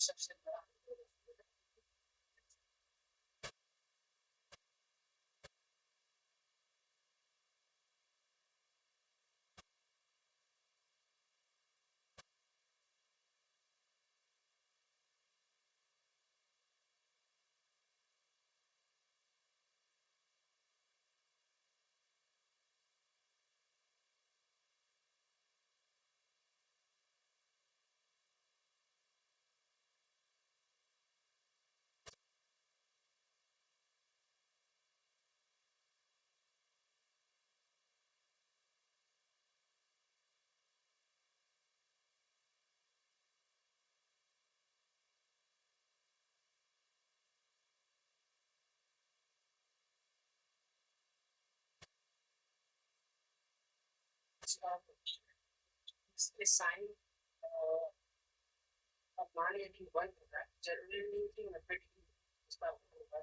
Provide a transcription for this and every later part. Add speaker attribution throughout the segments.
Speaker 1: सबसे बड़ा इसके साइन अब मान लिया कि 1 होगा, जरूरी नहीं कि 90 डिग्री उसका होगा।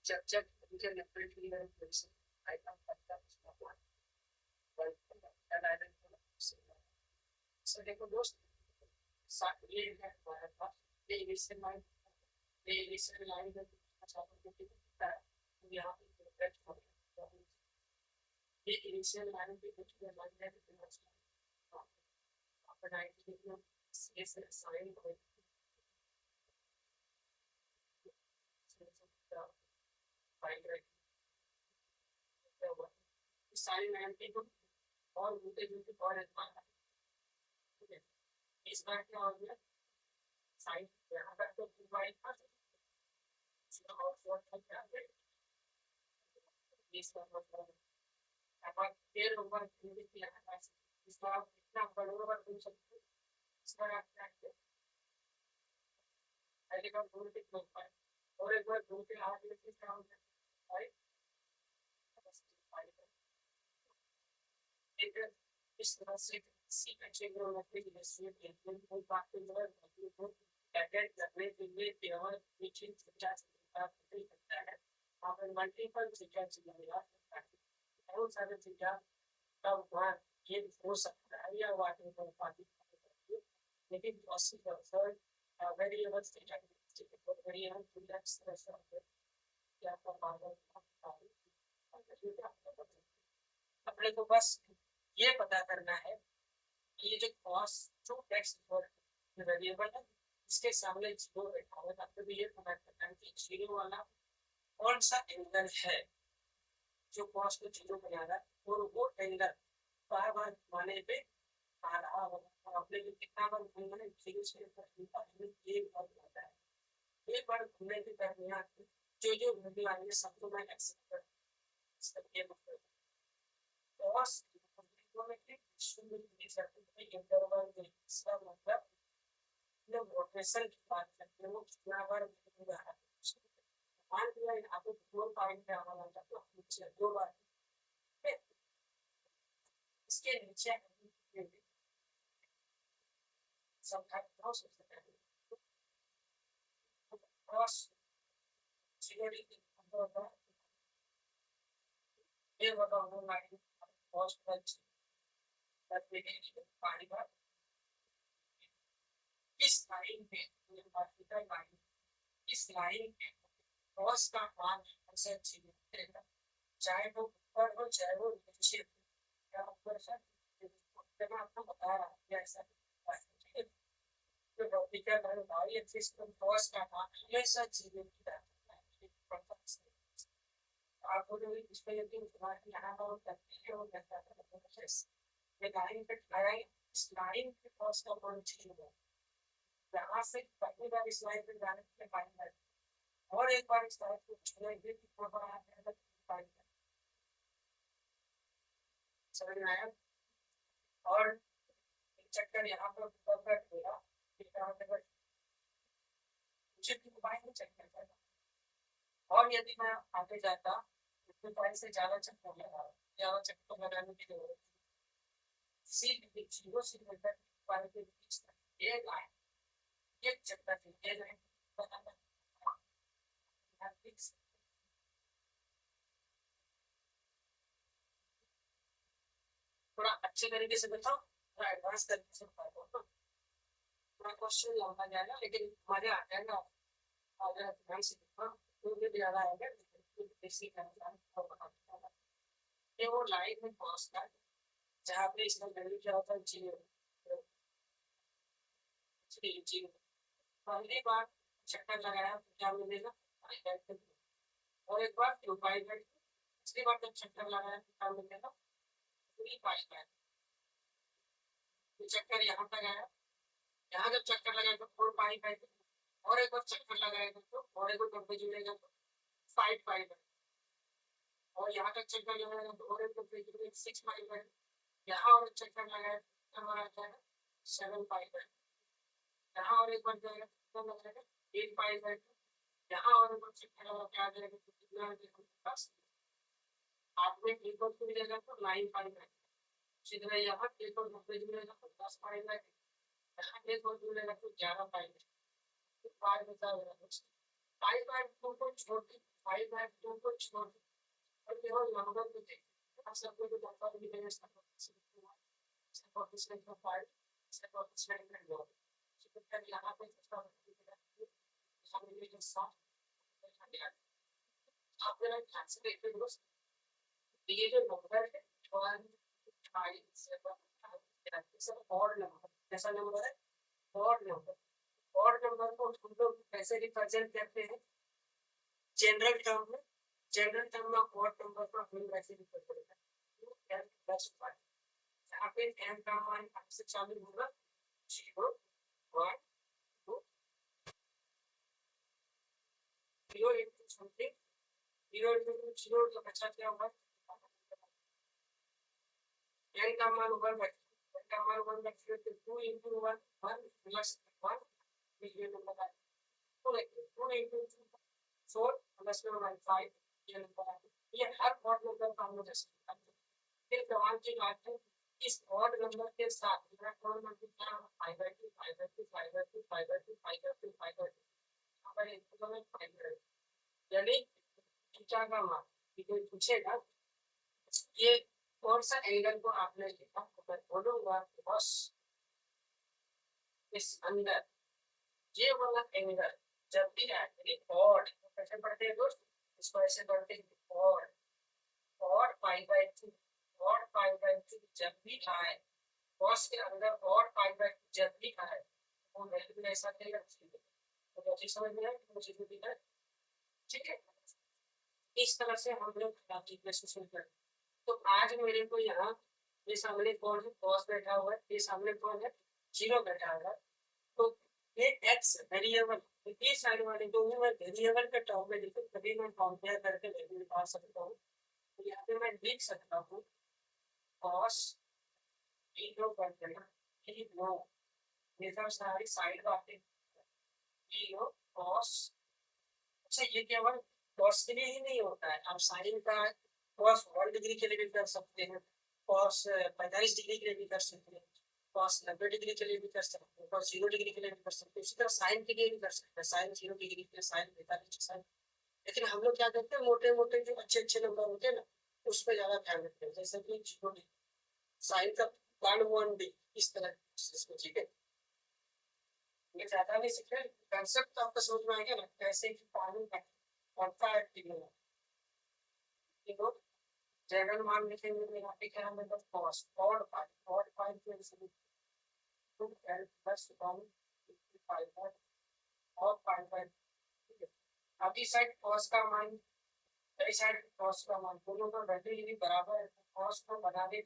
Speaker 1: जब जब मुझे 90 डिग्री में पोजीशन आएगा तब उसका मान 1 होगा। डायरेक्ट सो देखो दोस्त, ये है हमारे पास ये इनिशियल लाइन, ये इनिशियल लाइन में अच्छा तो दिखता है। यहाँ पे प्रोजेक्ट हो गया, ये इनिशियल लाइन पे कुछ भी लाइन है तो आप बनाएंगे इस साइन को सारी नाइनटी को और मिलते जुलते और इस बार क्या हो गया साइन यहाँ पर तो डिवाइड कर और 4 तक क्या है इस बार मतलब अब फिर ऊपर क्लिक किया है इस बार कितना बराबर हो सकते इस बार आप क्या करें पहले का दूर के क्लोज पर और एक बार दूर के आगे लेके क्या हो जाए राइट इस तरह से सीक्वेंशियल ज्योमेट्रिक हिस्ट्री के कोई बात को जो है को कैटेड करने के लिए केवल नीचे थीटा का प्रति करता है आप मल्टीपल थीटा चलेगा बहुत सारे थीटा का मान ये हो सकता है या वाट में पाती लेकिन पॉसिबल सर वेरिएबल्स थीटा को वेरिएबल थीटा तरह से क्या का मान अपने को बस ये पता करना है कि ये जो cos जो x वेरिएबल है इसके सामने जीरो बैठा हुआ है तो ये पता करना है कि जीरो वाला कौन सा एंगल है जो cos को जीरो बना रहा है और वो एंगल बार बार घुमाने पे आ रहा होगा आपने जो कितना बार घूमना है जीरो से एक बार होता है एक बार घूमने के दरमियान जो वैल्यू आएंगे सबको मैं एक्सेप्ट कर सकते हैं cos trigonometric इंटरवल में इसका मतलब जब रोटेशन की बात करते हैं वो कितना बार घूमेगा मान लिया यहाँ पे 4 पॉइंट पे आना होता तो नीचे 2 बार इसके नीचे सब टाइप हो सकता है cos trigonometric ये बताओ लाइन cos प्लस पानी बार इस लाइन पे लाइन इस लाइन पे cos का मान ऐसे चाहिए चाहे वो ऊपर हो चाहे वो नीचे या ऊपर से मैं आपको बता रहा हूँ ऐसा तो वर्टिकल है वाई एक्सिस पर cos का मान हमेशा 0 की तरफ आपको जो इस पे यदि यहाँ पर करते हैं वो कहता है ये लाइन पे लगाएंगे इस लाइन पे cos का मान 0 है यहाँ से पहली बार इस लाइन पे जाने के लिए फाइंड और एक बार इस लाइन को छूएंगे कितना बड़ा है फाइंड समझ में आया और चक्कर अगर यहाँ पर परफेक्ट हुआ चेक करता और यदि मैं आगे जाता तो पॉइंट से ज्यादा चक्कर लगा ज्यादा चक्कर लगाने की जरूरत सी जीरो से लेकर पॉइंट के बीच तक ये लाइन एक चक्कर ये लाइन थोड़ा अच्छे तरीके से बताओ, थोड़ा एडवांस तरीके से बताओ। थोड़ा क्वेश्चन लंबा जाएगा लेकिन मजा आ जाएगा। अगर ध्यान से देखो तो भी ज्यादा आएगा बेसिक ये वो लाइन में पहुंचता है जहाँ पे इसका वैल्यू क्या होता है जीरो जीरो। पहली बार चक्कर लगाया तो क्या मिलेगा और एक बार टू पाई बाई दूसरी बार जब चक्कर लगाया तो क्या मिलेगा थ्री पाई बाई। चक्कर यहाँ पर आया, यहाँ जब चक्कर लगाएगा फोर पाई बाई और एक बार चक्कर लगाएगा तो और एक बार पे जुड़ेगा तो फाइव पाई बाई और यहाँ तक चक्कर लगाएगा तो और एक बार पे जुड़ेगा सिक्स पाई बाई। यहाँ और चक्कर लगाएगा तो हमारा जाएगा सेवन पाई बाई। यहाँ और एक बार जाएगा तो लगाएगा एट पाई बाई। यहाँ और एक बार चक्कर लगा क्या जाएगा तो कितना आ जाएगा बस आप में एक बार जुड़ जाएगा तो नाइन पाई बाई। इसी तरह यहाँ एक और पे जुड़ेगा तो 10 पाई बाई। यहाँ एक और जुड़ेगा तो 11 पाई बाई। तो पाई बचा होगा कुछ पाई बाई टू को छोड़ के पाई बाई टू को छोड़ के और केवल नंबर को देखिए आप सबको तो पता भी नहीं है कोएफिशिएंट का पार्ट कोएफिशिएंट का योग तो फिर यहाँ पे आप जरा ध्यान से देखिए दोस्त ये जो नंबर है 1 5 7 ऑड नंबर कैसा नंबर है ऑड नंबर को हम लोग कैसे रिप्रेजेंट करते हैं जनरल टर्म में ऑड नंबर को हम लोग ऐसे रिप्रेजेंट करते हैं 10 प्लस 5 यहाँ पे 10 का मान 5 से चालू होगा 0 1 2 0 into something 0 into 0 तो बचा क्या होगा 10 का मान 1 बचा 10 का मान 1 बचा तो 2 into 1 1 plus 1 ये नंबर है 2 into 4 plus 5 ये नंबर है। ये हर ऑड नंबर का हम लोग ऐसे फिर सवाल की बात है इस ऑड नंबर के साथ मैं कौन मल्टीप्लाई 5/2 5/2 5/2 5/2 5/2 5/2 यहाँ पर एक में 5 यानी थीटा का मान कोई पूछेगा ये कौन सा एंगल को आपने लिखा तो मैं बोलूंगा बस इस अंदर ये वाला एंगल जब भी आए ऑड कैसे पढ़ते हैं दोस्त इसको ऐसे पढ़ते हैं odd pi by 2 odd pi by 2 जब भी आए कॉस के अंदर ऑड पाई बाई 2 जब भी आए वो वैल्यू ऐसा देगा तो मुझे समझ में आया मुझे भी दिखा ठीक है। इस तरह से हम लोग कैलकुलेशन करते तो आज मेरे को यहाँ ये सामने कौन है कॉस बैठा हुआ है ये सामने कौन है जीरो बैठा हुआ है तो ये एक्स वेरिएबल ये साइड वाले दोनों में वेरिएबल के टर्म में लिखूं तभी मैं कंपेयर करके वैल्यू निकाल सकता हूँ। तो यहाँ पे मैं लिख सकता हूँ cos जीरो कर देना ये नो ये सब सारी साइड बातें जीरो cos अच्छा ये केवल cos के लिए ही नहीं होता है आप साइन का cos 1 डिग्री के लिए भी कर सकते हैं cos 45 डिग्री के लिए भी कर सकते हैं cos 90 डिग्री के लिए भी कर सकते हैं cos 0 डिग्री के लिए भी कर सकते हैं उसी तरह साइन के लिए भी कर सकते हैं साइन 0 डिग्री के लिए साइन 45 साइन। लेकिन हम लोग क्या करते हैं मोटे मोटे जो अच्छे नंबर होते हैं ना उस पर ज्यादा ध्यान रखते हैं जैसे कि 0 डिग्री साइन का 1 डिग्री इस तरह इसको ठीक है ये ज्यादा नहीं सीख रहे कंसेप्ट आपको समझ में आ गया ना कैसे कि पानी का बनता है ठीक हो जनरल मान लिखेंगे तो यहाँ पे क्या हमें cos cos पाई के इसमें 2l plus 1 5 और 5 ठीक है। अब इस साइड cos का मान इस साइड cos का मान दोनों का वैल्यू यदि बराबर है cos को बनाने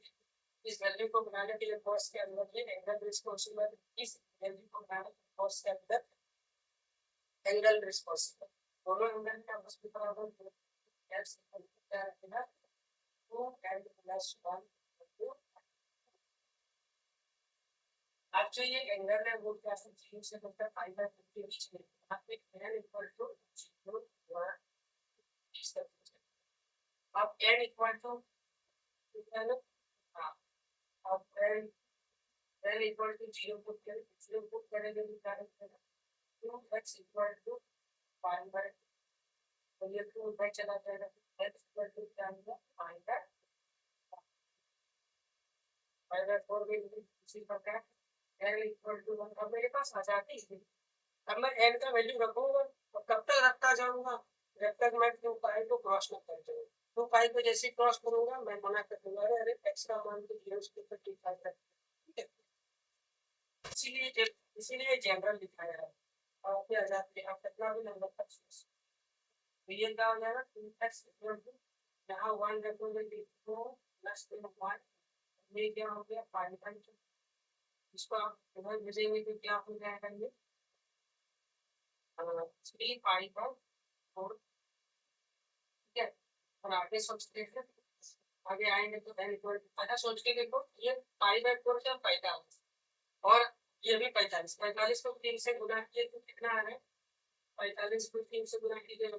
Speaker 1: इस वैल्यू को बनाने के लिए cos के अंदर ये एंगल रिस्पॉन्सिबल इस वैल्यू को बनाने cos के अंदर एंगल रिस्पॉन्सिबल दोनों एंगल का बस बराबर x क्या रखेगा 2l plus 1 अब अब जो ये एंगल है वो क्या है, 0 से लेकर 5/2 के बीच में, यहाँ पे n इक्वल टू 0 इस तरह से। अब n इक्वल टू कितना है ना, हाँ, अब n इक्वल टू 0 पुट करें, 0 पुट करेंगे तो क्या रहेगा, 2x इक्वल टू 5/2, तो ये 2 बाय चला जाएगा, x इक्वल टू क्या होगा 5/4 में इसी प्रकार n इक्वल टू 1। अब मेरे पास आ जाती है, अब मैं n का वैल्यू रखूंगा और कब तक रखता जाऊंगा, जब तक मैं 2 पाई को क्रॉस न कर जाऊँ। 2 पाई को जैसे क्रॉस करूंगा मैं मना कर दूंगा, अरे x का मान तो 0 से 35 तक, ठीक है। इसीलिए जनरल दिखाया है, और क्या जाते हैं आप कितना भी नंबर तक सोच, तो ये क्या हो जाएगा 2x इक्वल टू, यहाँ 1 रखोगे तो 2 प्लस 1, ये क्या हो गया 5/2, इसको आप इधर भेजेंगे तो क्या हो जाएगा ये 3/4, ठीक है। और आगे सोचते हैं, आगे आएंगे तो n इक्वल टू, अच्छा सोच के देखो ये 5/4 क्या 45, और ये भी 45, 45 को 3 से गुना किए तो कितना आ रहा है, 45 को 3 से गुना कीजिए तो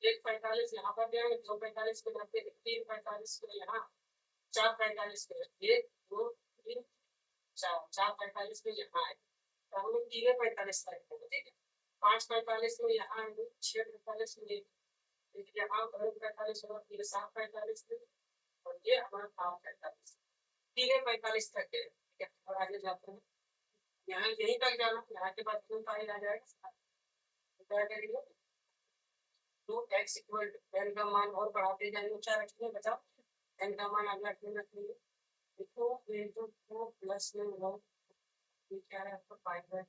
Speaker 1: एक 45 यहाँ पर गया, 2 45 को जाते, 3 45 को यहाँ, 4 45 को 1 2 3 4, 4 45 को यहाँ है, तो हम लोग 3 45 तक, ठीक है। 5 45 में यहाँ आएंगे, 6 45 में यहाँ 45 होगा, फिर 7 45 में, और ये हमारा 5 45, 3 45 तक है, ठीक है। और आगे जाते हैं, यहाँ यहीं तक जाना, यहाँ के बाद 2 पाई आ जाएगा, क्या करेंगे 2x इक्वल टू n का मान और बढ़ाते जाएंगे, ऊंचा रखेंगे बचाओ, n का मान अगला क्यों रखेंगे, 2 into 2 प्लस में 1, ये क्या है आपका 5/2,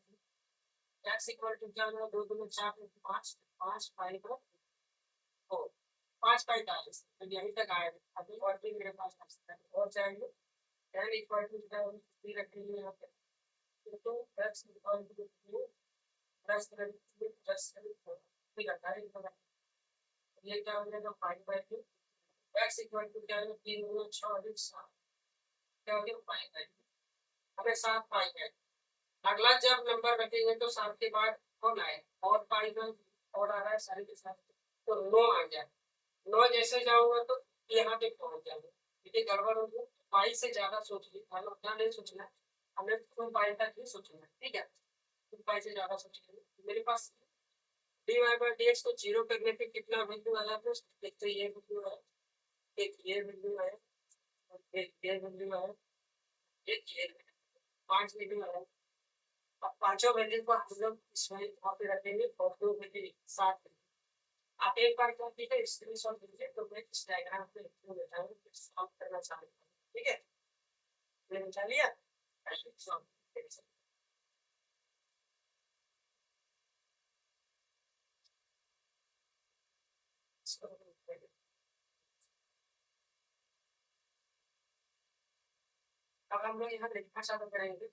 Speaker 1: x इक्वल टू क्या होगा 2 2 4 5, 5/4, 5/45, तो यहीं तक आएगा। अभी और भी मेरे पास और चाहिए, n इक्वल टू क्या रखेंगे यहाँ पे, तो x equal to 2 plus 3 plus 4, ठीक है। ये क्या हो जाएगा 5/2, x इक्वल टू क्या है 3 गुना 6 अधिक 7, क्या हो गया 5/2, हमें 7 पाई है। अगला जब नंबर रखेंगे तो 7 के बाद कौन आए, और पाई में और आ रहा है सारे के साथ, तो 9 आ जाए, 9 जैसे जाऊंगा तो यहाँ पे पहुंच जाऊंगा, ये गड़बड़ हो गया, पाई से ज्यादा सोच ली, हमें उतना नहीं सोचना है, हमें 2 पाई तक ही सोचना है, ठीक है। 2 पाई से ज्यादा सोचेंगे, मेरे पास dy/dx को 0 करने पे कितना वैल्यू आया है, एक तो ये वैल्यू है, एक ये वैल्यू है, एक ये वैल्यू है, एक ये 5 वैल्यू है। अब पांचों वैल्यू को हम लोग इसमें वहाँ पे रखेंगे और 2 वैल्यू साथ में, आप एक बार क्या कीजिए स्क्रीनशॉट लीजिए, तो मैं इस डायग्राम पे लिख देता हूँ, सॉल्व करना चाहूँ, ठीक है। मैंने बता लिया, अब हम लोग यहाँ लिखना चालू करेंगे,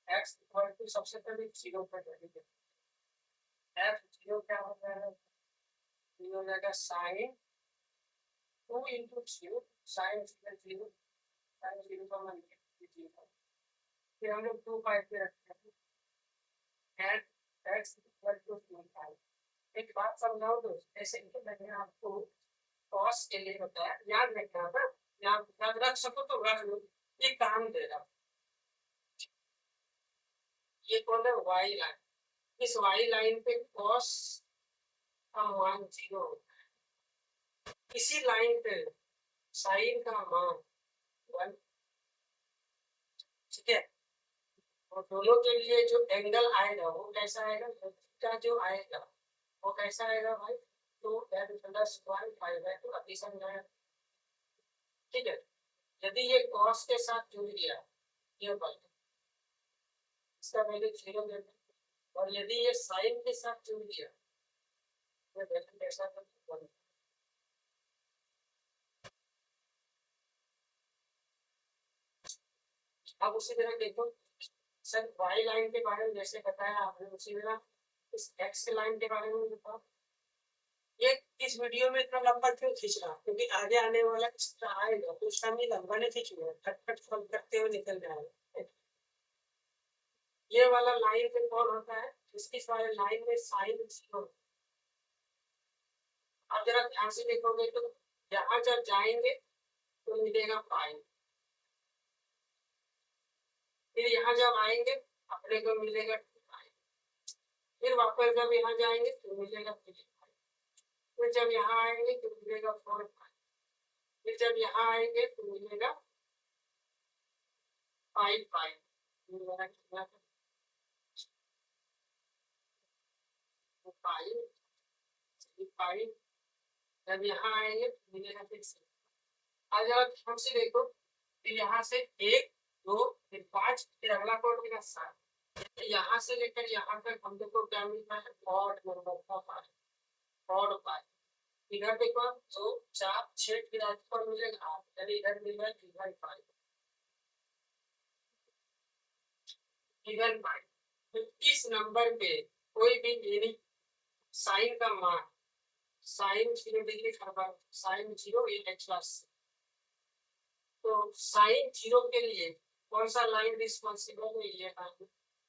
Speaker 1: x इक्वल टू सबसे पहले 0 पर रखेंगे, f 0 क्या होता है, ये हो जाएगा साइन 2 into 0, साइन 0, साइन 0 का मान 0, फिर हम लोग 2 पाई पे रखते हैं, and x इक्वल टू 2 पाई। एक बात समझाओ दोस्त, ऐसे कि मैंने आपको cos के लिए बताया, याद रखना ना, याद रख सको तो रख लो, ये काम दे रहा, ये कौन है y लाइन, इस y लाइन पे cos का मान 0 होता है, इसी लाइन पे साइन का मान 1, ठीक है। और दोनों के लिए जो एंगल आएगा वो कैसा आएगा, का जो आएगा वो कैसा आएगा भाई, तो n+1/2 अभी समझाया, ठीक है। यदि ये cos के साथ जुड़ गया, ये बल इसका वैल्यू 0 देना, और यदि ये साइन के साथ जुड़ गया तो वैल्यू कैसा होगा, अब उसी तरह देखो सर, y लाइन के बारे में जैसे बताया आपने, उसी तरह इस x लाइन के बारे में बताओ। ये इस वीडियो में इतना लंबा क्यों खींच रहा, क्योंकि आगे आने वाला आएगा तो उस टाइम ये लंबा नहीं खींचूंगा, खटखट करते हुए निकल जाएगा। ये वाला लाइन में कौन होता है, इसकी वाले लाइन में साइन जीरो। अब जरा ध्यान से देखोगे तो यहाँ जब जाएंगे तो मिलेगा पाई, फिर यहाँ जब आएंगे अपने को मिलेगा 2 पाई, फिर वापस जब यहाँ जाएंगे तो मिलेगा 3 पाई, फिर जब यहाँ आएंगे तो मिलेगा 4 पाई, फिर जब यहाँ आएंगे तो मिलेगा 5 पाई। पाई पाई, जब यहाँ आएंगे तो मिलेगा 6। आज आप ध्यान से देखो, फिर यहाँ से 1 2 फिर 5, फिर अगला कोड मिला 7। यहाँ से लेकर यहाँ तक हम देखो क्या मिलता है, ऑड नंबर का पाई, ऑड पाई। इधर देखो 2 4 6, फिर आज पर मिलेगा 8, यानी इधर मिलेगा इधर पाई, इधर पाई। तो इस नंबर पे कोई भी यदि साइन का मान साइन 0 डिग्री का साइन 0 ये एक्स प्लस, तो साइन 0 के लिए कौन सा लाइन रिस्पॉन्सिबल है,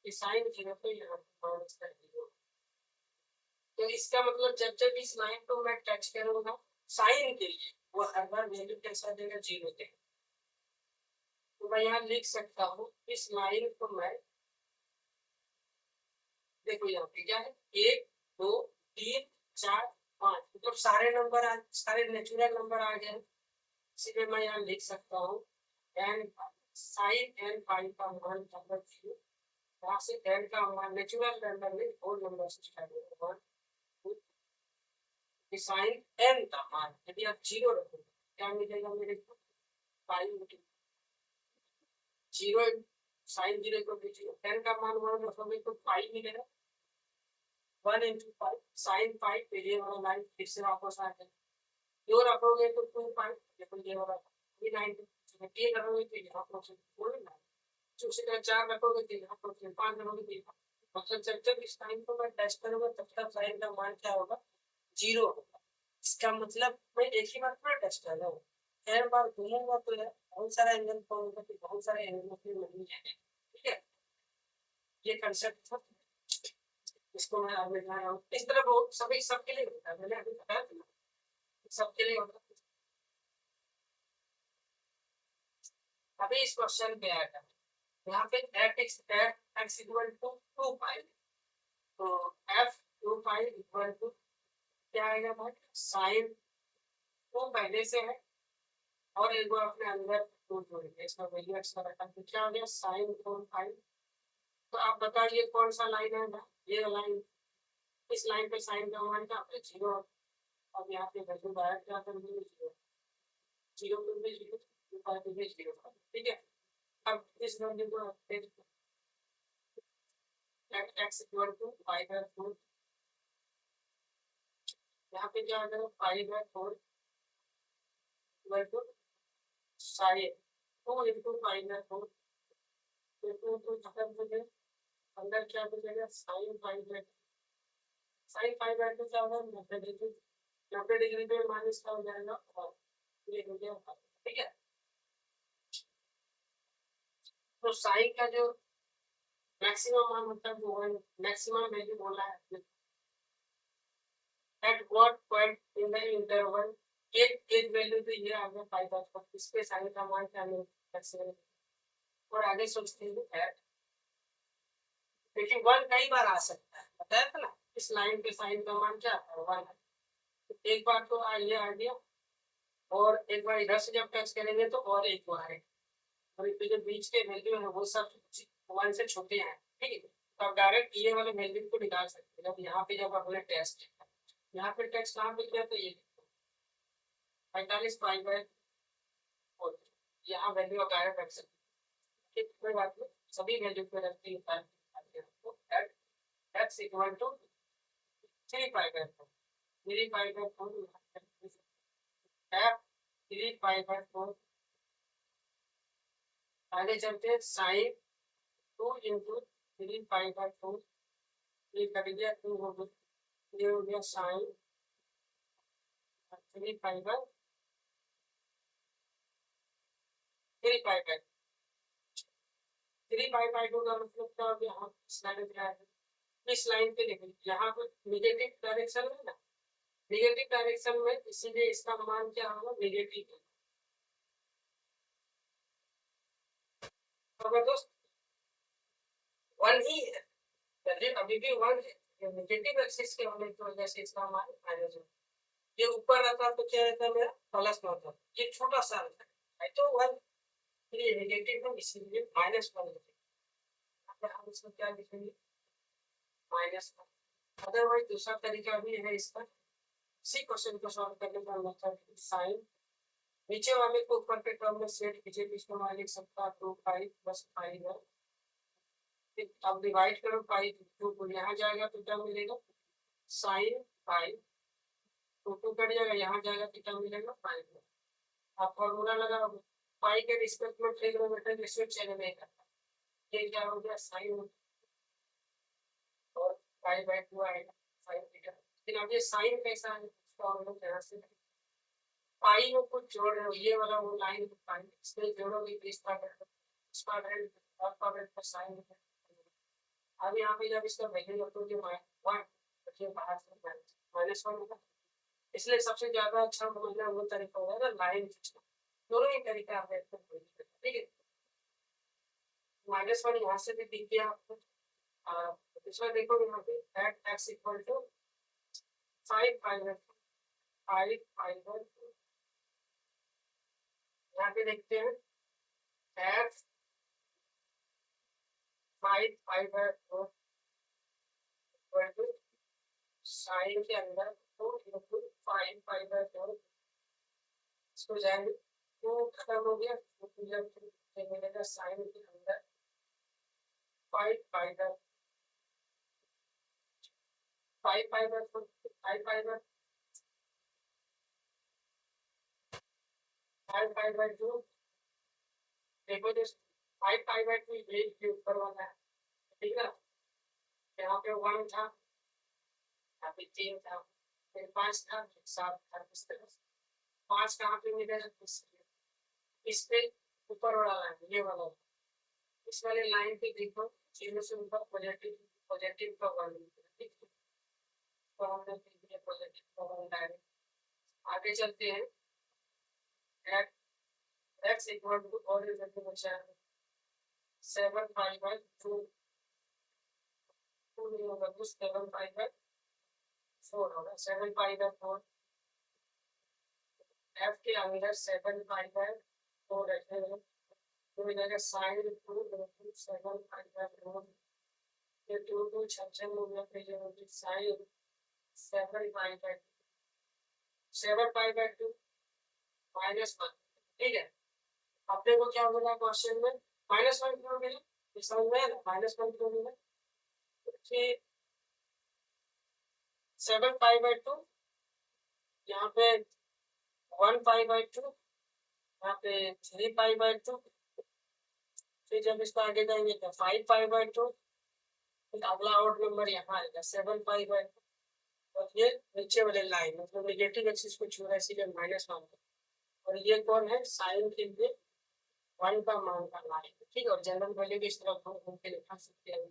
Speaker 1: ये साइन 0 को यहाँ माइनस कर दिया। तो इसका मतलब जब जब इस लाइन को मैं टच करूंगा साइन के लिए, वो हर बार वैल्यू कैसा देगा, 0 देगा। तो मैं यहाँ लिख सकता हूँ इस लाइन को मैं, देखो यहाँ पे क्या है 1 2 3 4 5, मतलब सारे नंबर सारे नेचुरल नंबर आ गए, इसीलिए मैं यहाँ लिख सकता हूँ एन साइन एन पाई का मान नंबर 0। यहाँ से एन का मान नेचुरल नंबर में 4 नंबर से स्टार्ट होगा, 1 2 साइन एन का मान यदि आप 0 रखोगे क्या मिलेगा मेरे को, पाई 0 साइन 0 को 0, एन का मान 1 रखोगे तो पाई मिलेगा 1 into पाई साइन पाई, फिर ये वाला लाइन फिर से वापस आ जाएगा, 2 रखोगे तो 2 पाई, देखो ये वाला 3 रखोगे तो यहाँ पर 4 उसी तरह 4 रखोगे तो यहाँ पर 5 रखोगे तो यहाँ, मतलब जब जब इस टाइम को मैं टेस्ट करूंगा तब तक साइन का मान क्या होगा, 0 होगा। इसका मतलब मैं एक ही बार पूरा टेस्ट कर रहा हूँ, हर बार घूमूंगा तो बहुत सारा एंगल पाऊंगा, तो बहुत सारे एंगल फिर नहीं जाएंगे। ठीक है, ये कंसेप्ट था, इसको मैं आगे बता रहा हूँ। इस तरह बहुत सभी सबके लिए होता है, मैंने अभी बताया था सबके लिए होता है। अभी इस क्वेश्चन पे आएगा, यहाँ पे x इक्वल टू 2 पाई, तो f 2 पाई इक्वल टू क्या आएगा भाई, साइन 2 पहले से है और एक बार अपने अंदर 2 जोड़ेंगे, इसका वैल्यू एक्स्ट्रा रखा तो क्या हो गया साइन 4 पाई। तो आप बताइए कौन सा लाइन है ना, ये लाइन, इस लाइन पे साइन का मान क्या है 0, अब यहाँ पे वैल्यू बाहर क्या कर देंगे 0, 0 टू भी 0, 2 पाई टू भी 0। ठीक है, अब इस वैल्यू को x equal to pi by 4, यहाँ पे क्या आ जाएगा pi by 4 equal to sine 2 into pi by 4, तो 2 तो खत्म हो गए, अंदर क्या बचेगा sine pi by, sine pi by two क्या होगा 90 डिग्री, 90 डिग्री पे माइनस का हो जाएगा और ये हो गया। ठीक है, तो साइन का जो मैक्सिमम मान होता है वो मैक्सिमम वैल्यू बोला है, at what point in the interval, एक वैल्यू तो ये आ गया पाई बाय 4, इस पे साइन का मान क्या मिलेगा मैक्सिमम, और आगे सोचते हैं एट, क्योंकि 1 कई बार आ सकता है, बताया था ना इस लाइन पे साइन का मान क्या है 1 है, तो एक बार तो ये आ गया, और एक बार इधर से जब टच करेंगे तो और एक बार है, और जो बीच के वैल्यू है वो सब 1 से छोटे हैं। ठीक है, तो आप डायरेक्ट ये वाले वैल्यू को निकाल सकते हैं, जब यहाँ पे जब आपने टेस्ट, यहाँ पे टेस्ट कहाँ पे किया तो ये 45 पाई बाय 4, यहाँ वैल्यू आप डायरेक्ट रख सकते हैं। ठीक, कोई बात नहीं, सभी वैल्यू पे रखते हैं तो x equal to 3 pi by 4, 3 pi by 4 f 3 pi by 4, आगे चलते हैं साइन 2 into 3 पाई बाय 4, ये कर दिया 2 हो गया, ये हो गया sine 3 pi by 3 pi by 3 पाई/2 का मतलब क्या हो गया, हम इस लाइन पे आए, इस लाइन पे देखो यहाँ पे निगेटिव डायरेक्शन है ना, निगेटिव डायरेक्शन में इसीलिए इसका मान क्या होगा, नेगेटिव होगा दोस्त, वन ही है, चलिए अभी भी वन है, नेगेटिव एक्सिस के होने की वजह से इसका मान माइनस हो, ये ऊपर रहता तो क्या रहता मेरा प्लस में होता, ये छोटा सा है तो वन, ये नेगेटिव है इसीलिए -1 लिखेंगे, हम इसको क्या लिखेंगे -1। अदरवाइज दूसरा तरीका भी है इसका, इसी क्वेश्चन को सॉल्व करने का मेथड साइन, नीचे वाले को ऊपर के टर्म में सेट कीजिए, इसको मैं लिख सकता 2 पाई + पाई है, अब डिवाइड करो पाई 2 को, यहाँ जाएगा तो क्या मिलेगा साइन पाई, 2 कट जाएगा, यहाँ जाएगा तो क्या मिलेगा पाई। आप फॉर्मूला लगाओ, पाई के रिस्पेक्ट में ट्रिग्नोमेट्रिक रेशियो चेंज नहीं करता, ये क्या हो गया साइन और पाई/2 आएगा साइन थीटा। लेकिन अब ये साइन कैसा है उसको हम लोग यहाँ से पाई में कुछ जोड़ रहे हो, ये वाला वो लाइन पाई इसमें जोड़ोगे तो इस पार्ट है और पार्ट पर साइन। अब यहाँ पे जब इसका वैल्यू रखोगे -1 तो ये बाहर से -1 होगा, इसलिए सबसे ज्यादा अच्छा समझना वो तरीका होगा ना लाइन खींचना, दोनों ही तरीका आप ठीक है। -1 यहाँ से भी दिख गया आपको, दूसरा देखो यहाँ पे एट x = 5 यहाँ पे देखते हैं f 5 साइन के अंदर 2 × 5 इसको जाएंगे 2 खत्म हो गया, मिलेगा साइन के अंदर 5 5/2 देखो जो 5/2 ये ऊपर वाला है, ठीक है, यहाँ पे 1 था, यहाँ पे 3 था, फिर 5 था, 7 था, इस तरह से 5 कहाँ पे मिलेगा, इस पे ऊपर वाला लाइन, ये वाला इस वाले लाइन पे देखो 0 से ऊपर पॉजिटिव का 1 ठीक है, तो हमने लिख दिया पॉजिटिव का 1 डायरेक्ट। आगे चलते हैं, एट x = और इधर बचा है 7/2 2 नहीं होगा तो 7/4 होगा, 7/4 f के अंदर 7/4 रखेंगे तो मिलेगा साइन 2 × 7/4 ये 2 छह हो गया, फिर ये होगी साइन 7/2 7/2 -1 ठीक है। अपने को क्या मिला क्वेश्चन में -1 क्यों मिला, समझ में -1 क्यों मिला, 7/2 यहाँ पे 1/2 यहाँ पे 3/2, फिर जब इसको आगे जाएंगे तो 5/2, फिर अगला आउट नंबर यहाँ आएगा 7/2 और ये नीचे वाले लाइन मतलब नेगेटिव एक्सिस को छू रहा है इसीलिए -1 और ये कौन है साइन के लिए 1 का मान करना है, ठीक है, और जनरल वैल्यू की इस तरह घूम के लिखा सकते हैं,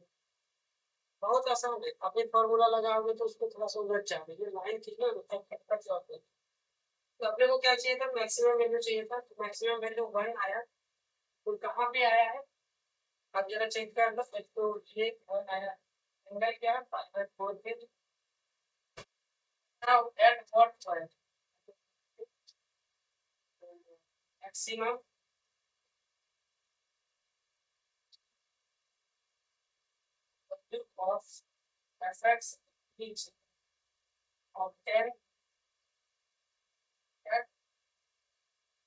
Speaker 1: बहुत आसान है, अपने फॉर्मूला लगाओगे तो उसको थोड़ा सा उलझ जाओगे, ये लाइन थी ना कट जाओगे। तो अपने को क्या चाहिए था मैक्सिमम वैल्यू चाहिए था, तो मैक्सिमम वैल्यू 1 आया, तो कहाँ पे आया है अब जरा चेक कर लो, तो ये 1 आया, एंगल क्या है 5/4 पे, now at what point maximum value of fx is of 10 at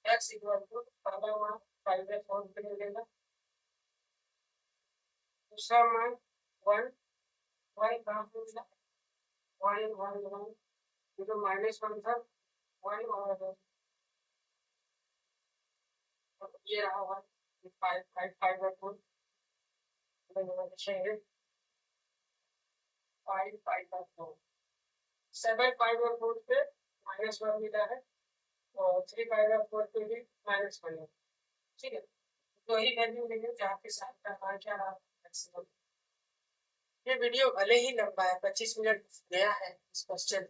Speaker 1: x = 5/4 पे मिलेगा, दूसरा मान 1 कहाँ पे मिला 1 1 1 ये तो -1 था 1 और ये रहा 1 5 5/4 5/4 7/4 पे -1 मिला है और 3/4 पे भी -1 है, ठीक है, तो वही वैल्यू लेंगे जहाँ पे सात का मान क्या रहा मैक्सिमम। ये वीडियो भले ही लंबा है, 25 मिनट गया है इस क्वेश्चन,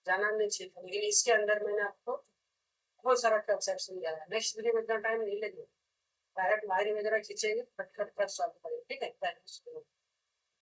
Speaker 1: जाना नहीं चाहिए था, लेकिन इसके अंदर मैंने आपको बहुत सारा कंसेप्ट समझाया। नेक्स्ट वीडियो में इतना टाइम नहीं लगेगा, डायरेक्ट लाइन वगैरह खींचेंगे, फट फट फट सॉल्व करेंगे। ठीक है, थैंक यू।